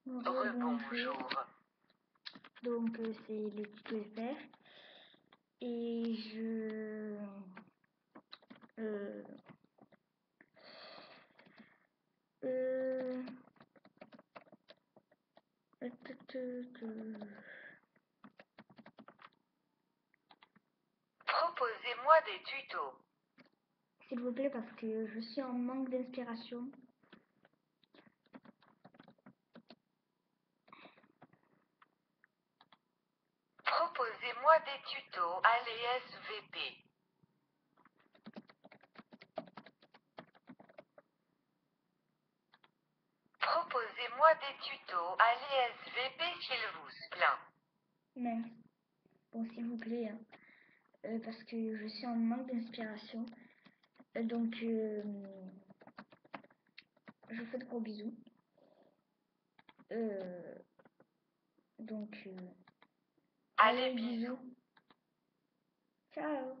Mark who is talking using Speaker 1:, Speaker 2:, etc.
Speaker 1: Rebonjour.
Speaker 2: Donc c'est le tuto FR et euh, euh,
Speaker 1: Proposez-moi des tutos.
Speaker 2: s'il vous plaît parce que je suis en manque d'inspiration.
Speaker 1: Proposez-moi des tutos à l'ESVP. Proposez-moi des tutos à l'ESVP s'il vous plaît.
Speaker 2: Mince. Bon, s'il vous plaît, hein. Parce que je suis en manque d'inspiration. Donc, je vous fais de gros bisous. Donc,
Speaker 1: Allez, bisous.
Speaker 2: Ciao.